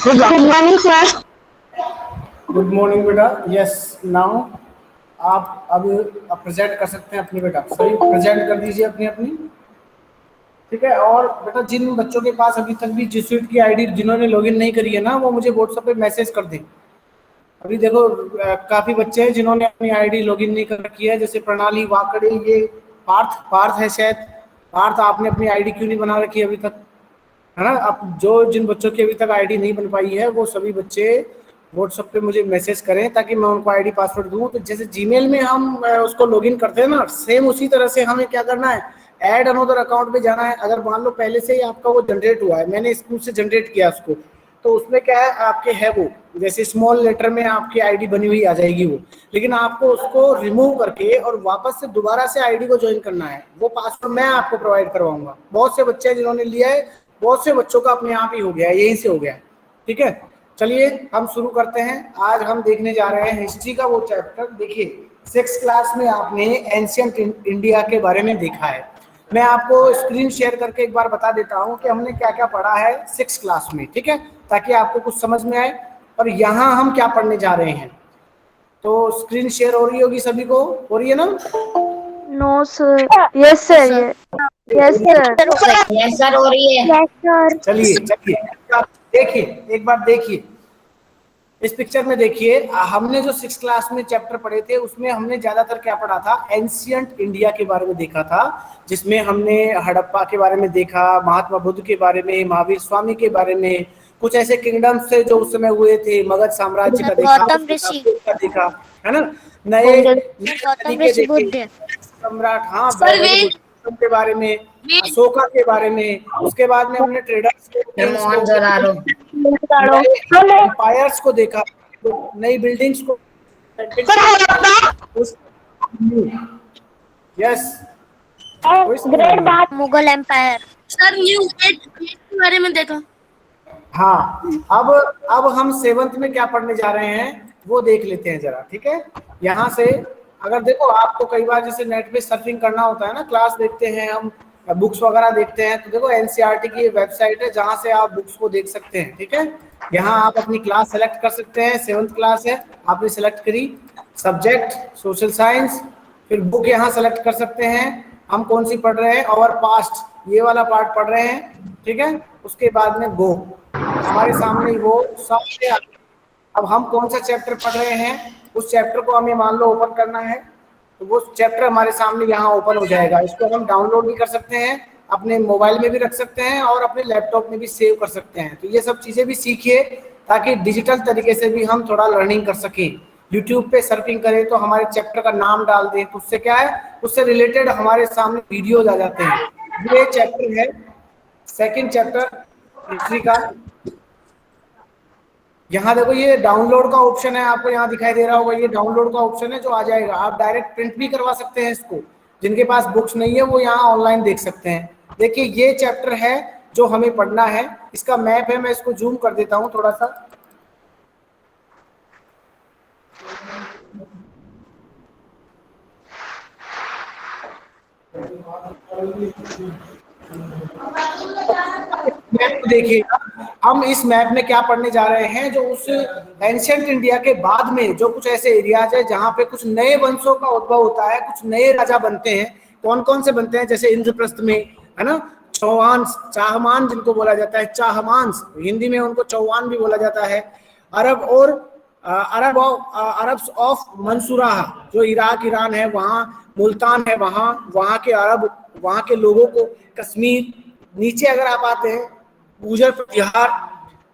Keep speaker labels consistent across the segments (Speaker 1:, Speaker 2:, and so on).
Speaker 1: Good morning, sir.
Speaker 2: Good morning बेटा. Yes, now आप अब प्रेजेंट कर सकते हैं अपनी बेटा. सही प्रेजेंट कर दीजिए अपनी अपनी. ठीक है. और बेटा जिन बच्चों के पास अभी तक भी जी स्वीट की आईडी जिन्होंने लॉगिन नहीं करी है ना, वो मुझे व्हाट्सएप पे मैसेज कर दें. अभी देखो काफी बच्चे हैं जिन्होंने अपनी आईडी लॉगिन नहीं कर रखी है, जैसे प्रणाली वाकड़े, ये पार्थ पार्थ है शायद. पार्थ, आपने अपनी आईडी क्यों नहीं बना रखी अभी तक, है ना? अब जो जिन बच्चों की अभी तक आईडी नहीं बन पाई है वो सभी बच्चे व्हाट्सएप पे मुझे मैसेज करें ताकि मैं उनको आईडी पासवर्ड दूं. तो जैसे जीमेल में हम उसको लॉगिन करते हैं ना, सेम उसी तरह से हमें क्या करना है, ऐड अनदर अकाउंट पे जाना है. अगर मान लो पहले से ही आपका वो जनरेट हुआ है, मैंने स्कूल से जनरेट किया उसको, तो उसमें क्या है आपके है वो जैसे स्मॉल लेटर में आपकी आईडी बनी हुई आ जाएगी वो. लेकिन आपको उसको रिमूव करके और वापस से दोबारा से आईडी को ज्वाइन करना है. वो पासवर्ड मैं आपको प्रोवाइड करवाऊंगा. बहुत से बच्चे जिन्होंने लिया है, बहुत से बच्चों का अपने आप ही हो गया है, यहीं से हो गया. ठीक है, चलिए हम शुरू करते हैं. आज हम देखने जा रहे हैं हिस्ट्री का वो चैप्टर. देखिए 6th क्लास में आपने एंशियंट इंडिया के बारे में देखा है. मैं आपको स्क्रीन शेयर करके एक बार बता देता हूं कि हमने क्या क्या पढ़ा है 6th क्लास में. ठीक है, ताकि आपको कुछ समझ में आए और यहाँ हम क्या पढ़ने जा रहे हैं. तो स्क्रीन शेयर हो रही होगी सभी को, हो रही है ना?
Speaker 1: No, sir. Yes, sir. Yes, sir.
Speaker 3: Yes sir हो रही है.
Speaker 1: Yes, sir.
Speaker 2: चलिए चलिए देखिए, एक बार देखिए इस पिक्चर में. देखिए हमने जो 6th क्लास में चैप्टर पढ़े थे उसमें हमने ज्यादातर क्या पढ़ा था, एंशियंट इंडिया के बारे में देखा था, जिसमें हमने हड़प्पा के बारे में देखा, महात्मा बुद्ध के बारे में, महावीर स्वामी के बारे में, कुछ ऐसे किंगडम्स थे जो उस समय हुए थे, मगध साम्राज्य का देखा, का देखा, है ना? नए देखे सम्राट, हाँ, के बारे में, अशोका के बारे में. उसके बाद में हमने ट्रेडर्स एम्पायर्स को देखा, नई बिल्डिंग्स को. यस,
Speaker 1: ग्रेट बात.
Speaker 3: Mughal empire sir new age के बारे में देखा.
Speaker 2: हाँ, अब हम 7th में क्या पढ़ने जा रहे हैं वो देख लेते हैं जरा. ठीक है, यहाँ से अगर देखो आपको कई बार जैसे नेट पे सर्फिंग करना होता है ना, क्लास देखते हैं हम, बुक्स वगैरह देखते हैं, तो देखो एनसीईआरटी की वेबसाइट है जहाँ से आप बुक्स को देख सकते हैं. ठीक है, यहाँ आप अपनी क्लास सेलेक्ट कर सकते हैं. 7th क्लास है, आपने सेलेक्ट करी, सब्जेक्ट सोशल साइंस, फिर बुक यहाँ सेलेक्ट कर सकते हैं. हम कौन सी पढ़ रहे हैं, और पास्ट, ये वाला पार्ट पढ़ रहे हैं. ठीक है, उसके बाद में गो, हमारे सामने वो सबसे. अब हम कौन सा चैप्टर पढ़ रहे हैं, उस चैप्टर को हमें मान लो ओपन करना है, तो वो चैप्टर हमारे सामने यहाँ ओपन हो जाएगा. इसको हम डाउनलोड भी कर सकते हैं, अपने मोबाइल में भी रख सकते हैं और अपने लैपटॉप में भी सेव कर सकते हैं. तो ये सब चीजें भी सीखिए ताकि डिजिटल तरीके से भी हम थोड़ा लर्निंग कर सकें. यूट्यूब पे सर्फिंग करें तो हमारे चैप्टर का नाम डाल दें, तो उससे क्या है, उससे रिलेटेड हमारे सामने वीडियोज आ जाते हैं. ये चैप्टर है 2nd चैप्टर हिस्ट्री का. यहाँ देखो ये डाउनलोड का ऑप्शन है, आपको यहाँ दिखाई दे रहा होगा, ये डाउनलोड का ऑप्शन है जो आ जाएगा. आप डायरेक्ट प्रिंट भी करवा सकते हैं इसको. जिनके पास बुक्स नहीं है वो यहाँ ऑनलाइन देख सकते हैं. देखिए ये चैप्टर है जो हमें पढ़ना है. इसका मैप है, मैं इसको जूम कर देता हूँ थोड़ा सा. मैप देखिए, हम इस मैप में क्या पढ़ने जा रहे हैं, जो उस एंशियंट इंडिया के बाद में जो कुछ ऐसे एरियाज है जहाँ पे कुछ नए वंशों का उद्भव होता है, कुछ नए राजा बनते हैं. कौन कौन से बनते हैं, जैसे इंद्रप्रस्थ में, है ना, चौहान, चाहमान जिनको बोला जाता है, चाहमान, हिंदी में उनको चौहान भी बोला जाता है. अरब और अरब्स ऑफ मंसूरा, जो इराक ईरान है, वहाँ मुल्तान है, वहाँ के अरब, वहाँ के लोगों को, कश्मीर. नीचे अगर आप आते हैं, गुजर बिहार,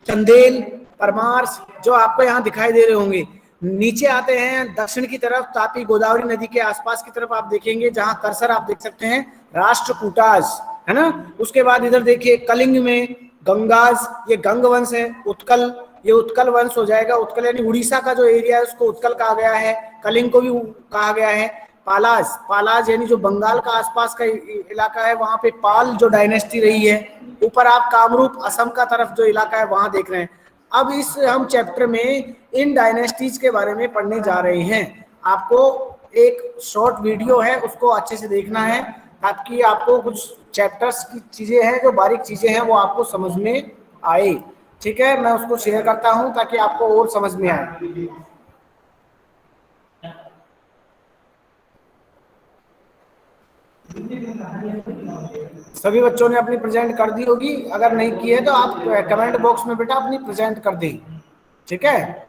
Speaker 2: चंदेल, परमार्स, जो आपको यहाँ दिखाई दे रहे होंगे. नीचे आते हैं दक्षिण की तरफ, तापी गोदावरी नदी के आसपास की तरफ आप देखेंगे, जहाँ कर्सर आप देख सकते हैं, राष्ट्रकूटाज, है ना. उसके बाद इधर देखिए कलिंग में गंगाज, ये गंग वंश है. उत्कल, ये उत्कल वंश हो जाएगा. उत्कल यानी उड़ीसा का जो एरिया है उसको उत्कल कहा गया है. कलिंग को भी कहा गया है. पालाज, पालाज यानी जो बंगाल का आसपास का इलाका है, वहां पे पाल जो डायनेस्टी रही है. ऊपर आप कामरूप, असम का तरफ जो इलाका है वहां देख रहे हैं. अब इस हम चैप्टर में इन डायनेस्टीज के बारे में पढ़ने जा रहे हैं. आपको एक शॉर्ट वीडियो है, उसको अच्छे से देखना है ताकि आपको कुछ चैप्टर्स की चीजें हैं, जो बारीक चीजें हैं, वो आपको समझ में आए. ठीक है, मैं उसको शेयर करता हूं ताकि आपको और समझ में आए। सभी बच्चों ने अपनी प्रेजेंट कर दी होगी, अगर नहीं की है तो आप कमेंट बॉक्स में बेटा अपनी प्रेजेंट कर दें। ठीक है,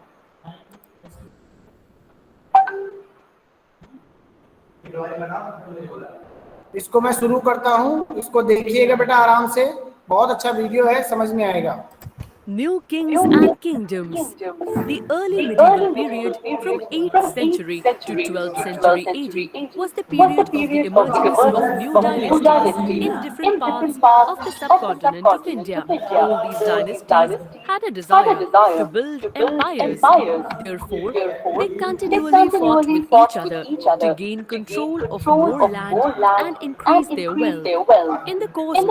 Speaker 2: इसको मैं शुरू करता हूं, इसको देखिएगा बेटा आराम से, बहुत अच्छा वीडियो है, समझ में आएगा।
Speaker 4: New kings and kingdoms. The early medieval period from 8th century to 12th century AD was the period of the emergence of new dynasties in different parts of the subcontinent of India. All these dynasties had a desire to build empires. Therefore, they continually fought with each other to gain control of more land and increase their wealth. In the course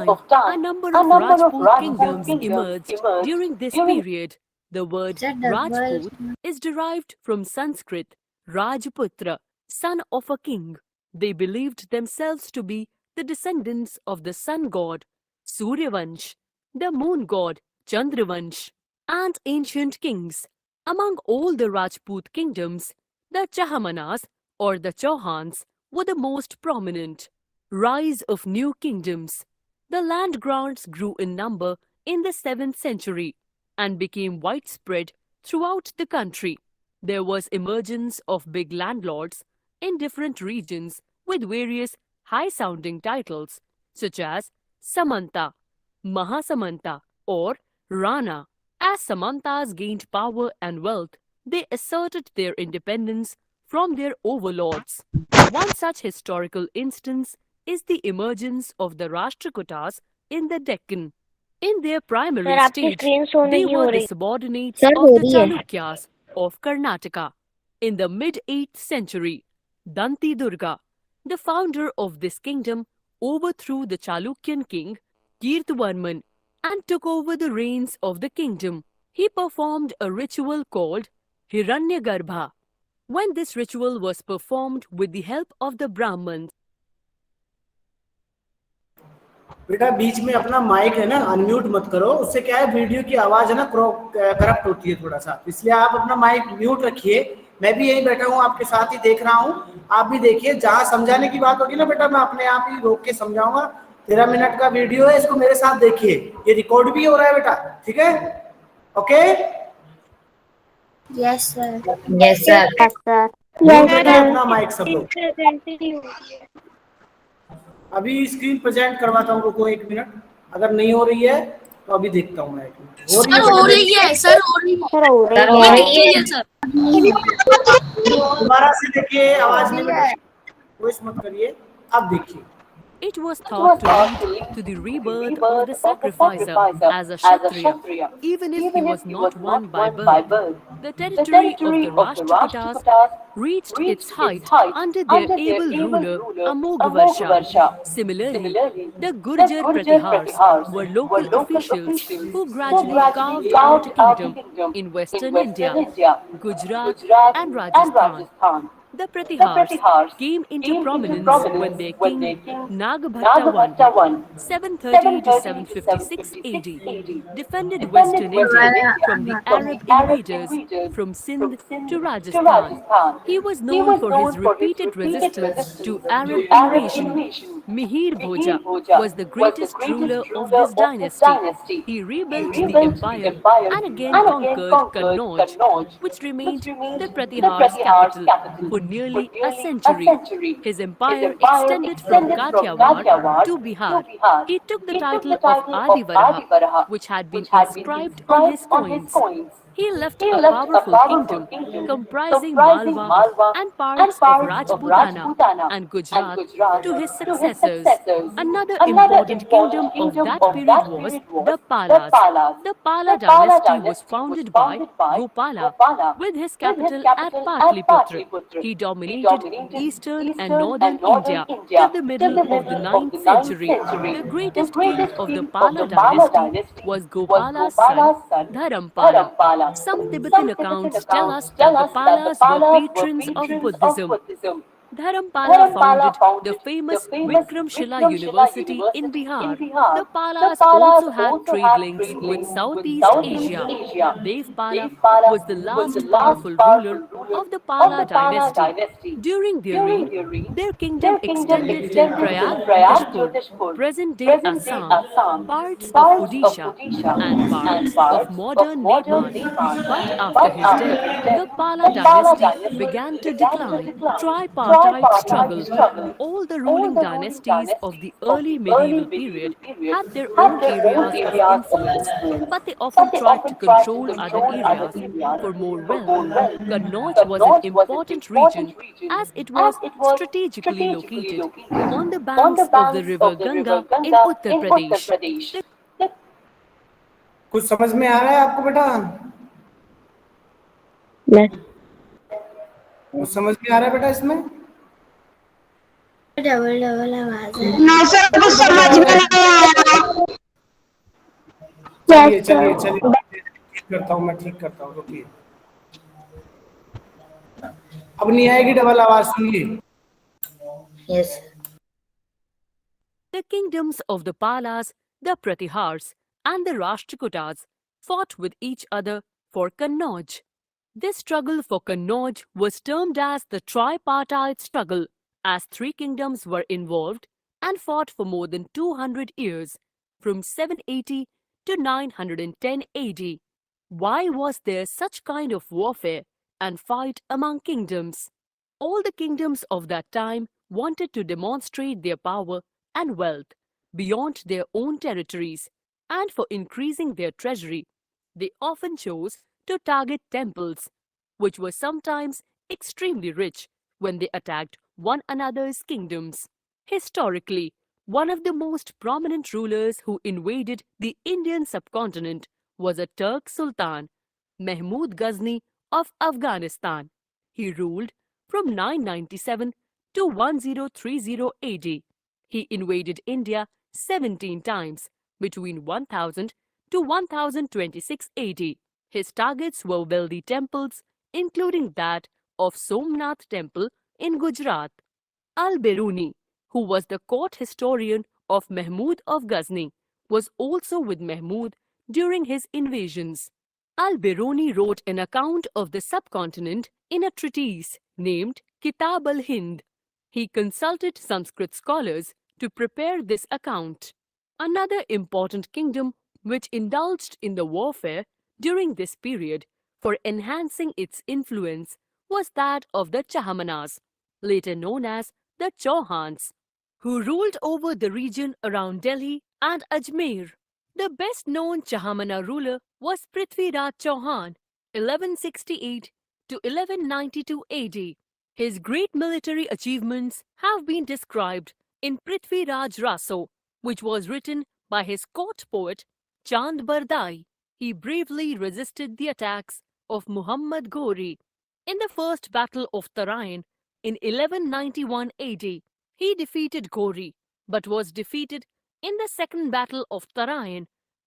Speaker 4: of time, a number of Rajput kingdoms emerged during this period. The word Rajput is derived from Sanskrit Rajputra, son of a king. They believed themselves to be the descendants of the sun god Suryavansh, the moon god Chandravansh, and ancient kings. Among all the Rajput kingdoms, the Chahamanas or the Chauhans were the most prominent. Rise of new kingdoms. The land grants grew in number in the 7th century and became widespread throughout the country. There was emergence of big landlords in different regions with various high-sounding titles such as Samanta, Mahasamanta or Rana. As Samantas gained power and wealth, they asserted their independence from their overlords. One such historical instance is the emergence of the Rashtrakutas in the Deccan. In their primary stage, they were the subordinates of the Chalukyas of Karnataka. In the mid-8th century, Danti Durga, the founder of this kingdom, overthrew the Chalukyan king Kirtvarman and took over the reins of the kingdom. He performed a ritual called Hiranyagarbha. When this ritual was performed with the help of the Brahmins,
Speaker 2: बेटा बीच में अपना mic है ना unmute मत करो, उससे क्या है वीडियो की आवाज है ना करप्ट होती है थोड़ा सा, इसलिए आप अपना माइक म्यूट रखिए। मैं भी यही बैठा हूँ आपके साथ ही देख रहा हूँ, आप भी देखिए, जहाँ समझाने की बात होगी ना बेटा मैं अपने आप ही रोक के समझाऊंगा। 13 मिनट का वीडियो है, इसको मेरे साथ देखिए, ये रिकॉर्ड भी हो रहा है बेटा, ठीक है? Okay
Speaker 3: Yes, sir.
Speaker 5: Yes, sir.
Speaker 2: अपना माइक सब लोग। अभी स्क्रीन प्रेजेंट करवाता हूँ, रुको 1 मिनट, अगर नहीं हो रही है तो अभी देखता हूँ मैं। हो रही है
Speaker 3: सर हो रही है, सर हो रही है,
Speaker 5: Sir, हो
Speaker 3: मैं
Speaker 5: रही
Speaker 3: देखती है सर।
Speaker 2: दोबारा से देखिए, आवाज नहीं बेटा, कोई मत करिए, अब देखिए।
Speaker 4: it was thought to lead to the rebirth of the sacrificer as a Kshatriya, even if he was not one by birth. The territory of the Rashtrakutas reached its height under their able ruler Amogvarsha. Similarly, the Gurjar Pratihars were local officials who gradually carved out a kingdom in western India, Gujarat and Rajasthan. The Pratihars came into prominence when their king Nagbhatta I, 730 to 756 AD, defended western India from the Arab invaders from Sindh to Rajasthan. He was known for his repeated resistance to Arab invasion. Mihir Bhoja was the greatest ruler of this dynasty. He rebuilt the empire and again conquered Kannauj, which remained the Pratihars' capital for nearly a century. His empire extended from Kathiawar to Bihar. He took the title of Adivaraha, which had been inscribed on his coins. He left a powerful kingdom comprising Malwa and parts of Rajputana and Gujarat to his successors. Another important kingdom of that period was the Palas. The Pala dynasty was founded by Gopala with his capital at Patliputra. He dominated eastern and northern India till the middle of the 9th century. The greatest king of the Pala dynasty was Gopala's son Dharampala. Some Tibetan accounts tell us that the Palas were patrons of Buddhism. Dharampala founded the famous Vikramshila University in Bihar. The Palas also had trade links with Southeast Asia. Devpala was the last powerful ruler of the Pala dynasty. During their reign, their kingdom extended till Prayagdishpur, present-day Assam, parts of Odisha, and parts of modern Nepal. But after his death, the Pala dynasty began to decline. Tripartite struggle. All the ruling dynasties of the early medieval period had their own areas of influence, but they often tried to control other areas for more wealth. Kannauj was an important region as it was strategically located on the banks of the river Ganga in Uttar Pradesh.
Speaker 2: कुछ समझ में आ रहा है आपको बेटा? कुछ समझ में आ रहा है बेटा इसमें?
Speaker 3: डबल आवाज है।
Speaker 5: ना सर कुछ समझ में नहीं आ रहा।
Speaker 2: चलिए चलिए चलिए ठीक करता हूँ, मैं ठीक करता हूँ, रुकिए। अब नहीं आएगी डबल आवाज, सुनिए।
Speaker 3: Yes.
Speaker 4: The kingdoms of the Palas, the Pratihars, and the Rashtrakutas fought with each other for Kannauj. This struggle for Kannauj was termed as the tripartite struggle, as three kingdoms were involved and fought for more than 200 years, from 780 to 910 AD. Why was there such kind of warfare and fight among kingdoms? All the kingdoms of that time wanted to demonstrate their power and wealth beyond their own territories, and for increasing their treasury, they often chose to target temples, which were sometimes extremely rich when they attacked one another's kingdoms. Historically, one of the most prominent rulers who invaded the Indian subcontinent was a Turk Sultan, Mahmud Ghazni of Afghanistan. He ruled from 997 to 1030 AD. He invaded India 17 times between 1000 to 1026 AD. His targets were wealthy temples, including that of Somnath Temple in Gujarat. Al-Biruni, who was the court historian of Mahmud of Ghazni, was also with Mahmud during his invasions. Al-Biruni wrote an account of the subcontinent in a treatise named Kitab al-Hind. He consulted Sanskrit scholars to prepare this account. Another important kingdom which indulged in the warfare during this period for enhancing its influence was that of the Chahamanas, later known as the Chauhans, who ruled over the region around Delhi and Ajmer. The best-known Chahamana ruler was Prithviraj Chauhan, 1168 to 1192 AD. His great military achievements have been described in Prithviraj Raso, which was written by his court poet Chand Bardai. He bravely resisted the attacks of Muhammad Ghori. In the first battle of Tarain in 1191 AD, he defeated Ghori, but was defeated in the second battle of Tarain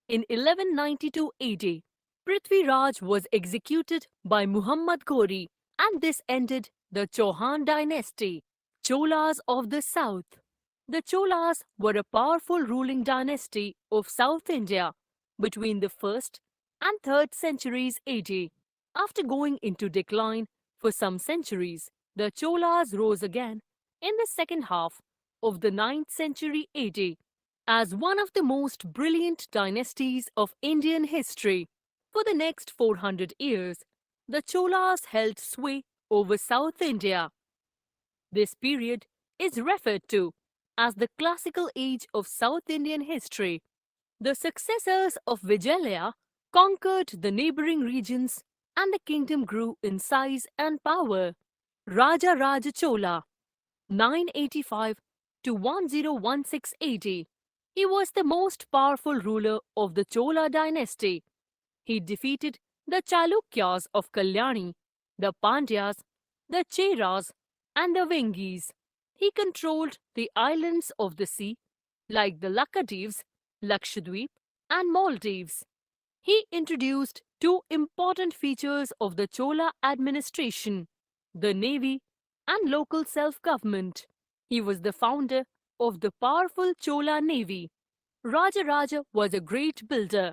Speaker 4: in 1192 AD. Prithviraj was executed by Muhammad Ghori, and this ended the Chauhan dynasty. Cholas of the South. The Cholas were a powerful ruling dynasty of South India between the 1st and 3rd centuries AD. After going into decline for some centuries, the Cholas rose again in the second half of the 9th century AD as one of the most brilliant dynasties of Indian history. For the next 400 years, the Cholas held sway over South India. This period is referred to as the classical age of South Indian history. The successors of Vijayalaya conquered the neighboring regions and the kingdom grew in size and power. Raja Raja Chola, 985 to 1016 AD. He was the most powerful ruler of the Chola dynasty. He defeated the Chalukyas of Kalyani, the Pandyas, the Cheras, and the Vengis. He controlled the islands of the sea like the Lakshadweeps, Lakshadweep, and Maldives. He introduced two important features of the Chola administration, the navy and local self-government. He was the founder of the powerful Chola Navy. Rajaraja was a great builder.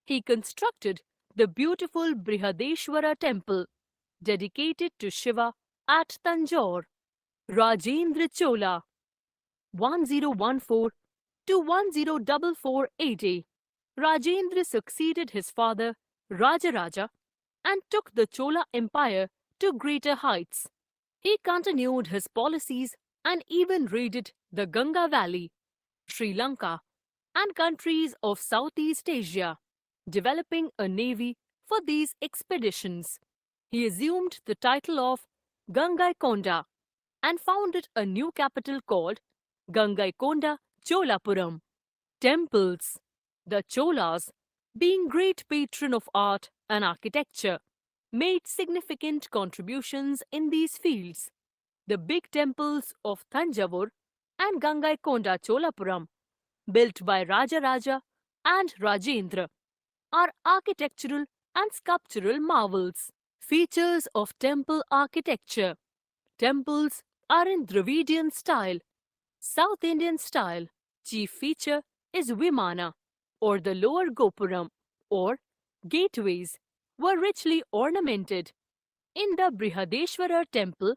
Speaker 4: He constructed the beautiful Brihadeshwara temple, dedicated to Shiva at Tanjore. Rajendra Chola, 1014 to 1044 AD. Rajendra succeeded his father, Rajaraja, and took the Chola Empire to greater heights. He continued his policies and even raided the Ganga Valley, Sri Lanka, and countries of Southeast Asia, developing a navy for these expeditions. He assumed the title of Gangaikonda and founded a new capital called Gangaikonda Cholapuram. Temples. The Cholas, being great patron of art and architecture, made significant contributions in these fields. The big temples of Thanjavur and Gangaikonda Cholapuram, built by Rajaraja and Rajendra, are architectural and sculptural marvels. Features of temple architecture. Temples are in Dravidian style, South Indian style. Chief feature is Vimana, or the lower Gopuram, or gateways, were richly ornamented. In the Brihadeshwara temple,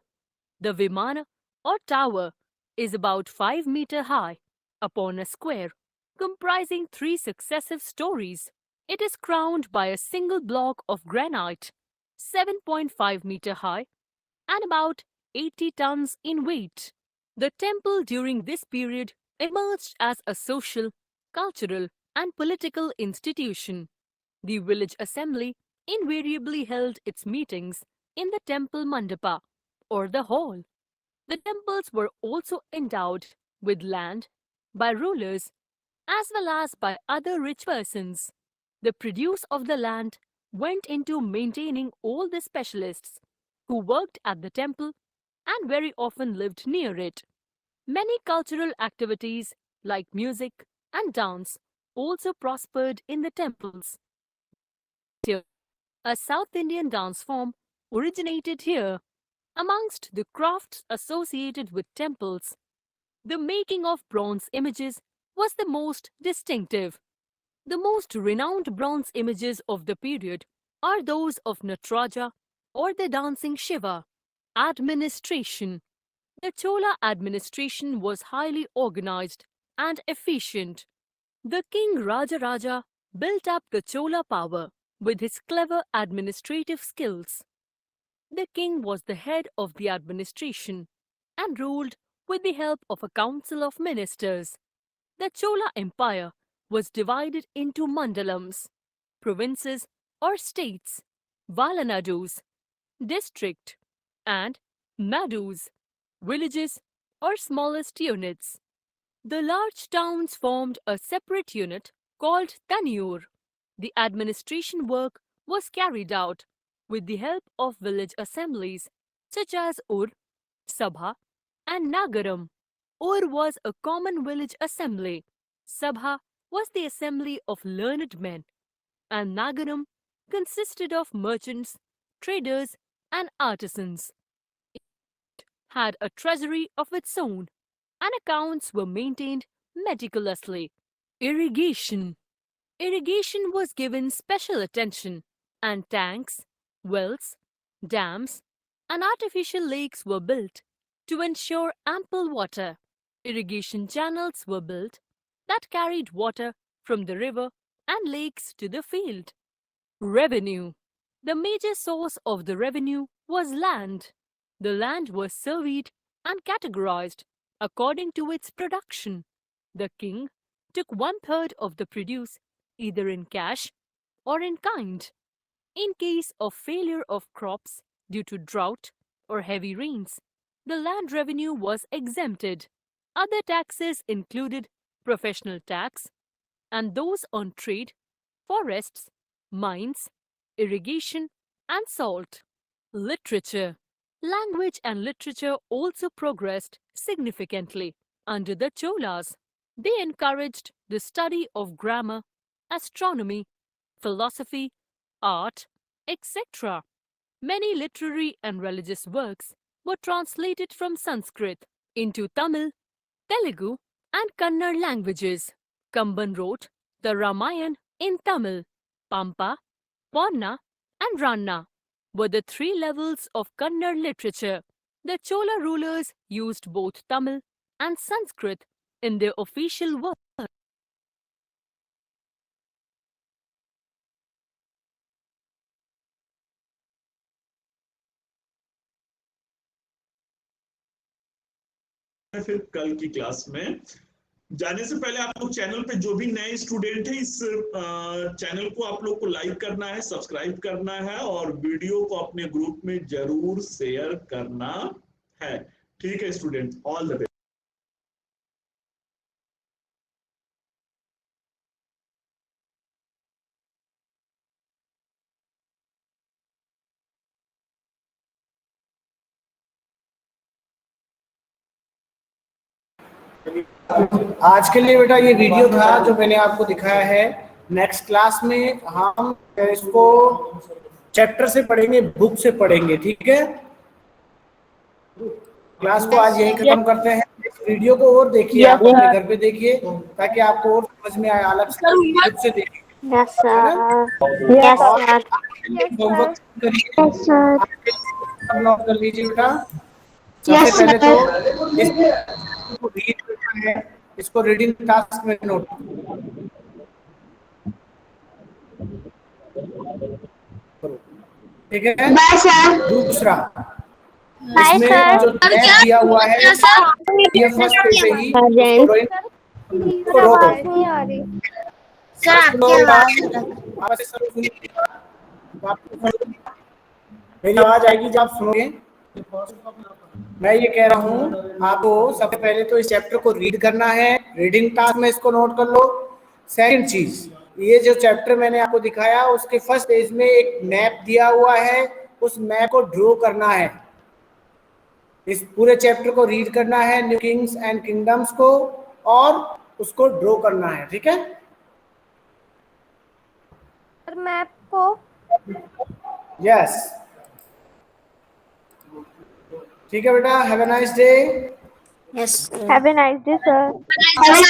Speaker 4: the Vimana, or tower, is about 5 meters high, upon a square, comprising 3 successive stories. It is crowned by a single block of granite, 7.5 meters high, and about 80 tons in weight. The temple during this period emerged as a social, cultural, and political institution. The village assembly invariably held its meetings in the temple mandapa, or the hall. The temples were also endowed with land by rulers as well as by other rich persons. The produce of the land went into maintaining all the specialists who worked at the temple and very often lived near it. Many cultural activities like music and dance also prospered in the temples. A South Indian dance form originated here. Amongst the crafts associated with temples, the making of bronze images was the most distinctive. The most renowned bronze images of the period are those of Nataraja or the dancing Shiva. Administration. The Chola administration was highly organized and efficient. The king Rajaraja built up the Chola power with his clever administrative skills. The king was the head of the administration and ruled with the help of a council of ministers. The Chola Empire was divided into mandalams, provinces or states, valanadus, district, and nadus, villages or smallest units. The large towns formed a separate unit called Tanur. The administration work was carried out with the help of village assemblies such as Ur, Sabha, and Nagaram. Ur was a common village assembly. Sabha was the assembly of learned men, and Nagaram consisted of merchants, traders, and artisans. It had a treasury of its own, and accounts were maintained meticulously. Irrigation. Irrigation was given special attention, and tanks, wells, dams, and artificial lakes were built to ensure ample water. Irrigation channels were built that carried water from the river and lakes to the field. Revenue. The major source of the revenue was land. The land was surveyed and categorized according to its production. The king took 1/3 of the produce either in cash or in kind. In case of failure of crops due to drought or heavy rains, the land revenue was exempted. Other taxes included professional tax and those on trade, forests, mines, irrigation, and salt. Literature. Language and literature also progressed significantly under the Cholas. They encouraged the study of grammar, astronomy, philosophy, art, etc. Many literary and religious works were translated from Sanskrit into Tamil, Telugu, and Kannada languages. Kamban wrote the Ramayana in Tamil. Pampa, Ponna, and Ranna were the three levels of Kannada literature. The Chola rulers used both Tamil and Sanskrit in their official work.
Speaker 6: फिर कल की class में जाने से पहले आप लोग channel पे जो भी नए स्टूडेंट हैं इस चैनल को आप लोग को लाइक करना है, सब्सक्राइब करना है और वीडियो को अपने ग्रुप में जरूर शेयर करना है। ठीक है स्टूडेंट, ऑल द बेस्ट।
Speaker 2: आज के लिए बेटा ये वीडियो था जो मैंने आपको दिखाया है। नेक्स्ट क्लास में हम इसको चैप्टर से पढ़ेंगे, बुक से पढ़ेंगे। ठीक है, क्लास को आज यही खत्म करते हैं। इस वीडियो को और देखिए, आप अपने घर पे देखिए ताकि आपको और समझ में आए, अलग से बुक से देखिए।
Speaker 5: Yes sir, yes sir,
Speaker 2: homework
Speaker 1: yes sir,
Speaker 2: कर लीजिए बेटा।
Speaker 5: Yes,
Speaker 2: सबसे पहले
Speaker 5: sir.
Speaker 2: तो इसको रीड करना है, इसको रीडिंग टास्क में नोट करो। ठीक है,
Speaker 5: बाय सर,
Speaker 2: दूसरा
Speaker 5: बाय
Speaker 2: इसमें
Speaker 5: सर,
Speaker 2: जो टैग दिया हुआ है ये फर्स्ट पे से ही उसको रोको।
Speaker 1: नहीं आ रही।
Speaker 3: सर आपकी आवाज
Speaker 2: मेरी आवाज आएगी जब आप सुनोगे। मैं ये कह रहा हूँ आपको सबसे पहले तो इस चैप्टर को रीड करना है, रीडिंग टास्क में इसको नोट कर लो। सेकंड चीज, ये जो चैप्टर मैंने आपको दिखाया उसके फर्स्ट पेज में एक मैप दिया हुआ है, उस मैप को ड्रॉ करना है। इस पूरे चैप्टर को रीड करना है, न्यू किंग्स एंड किंगडम्स को, और उसको ड्रॉ करना है। ठीक है,
Speaker 1: मैप को
Speaker 2: यस ठीक है बेटा। Have a nice day.
Speaker 3: Yes
Speaker 1: have a nice day sir.
Speaker 5: Have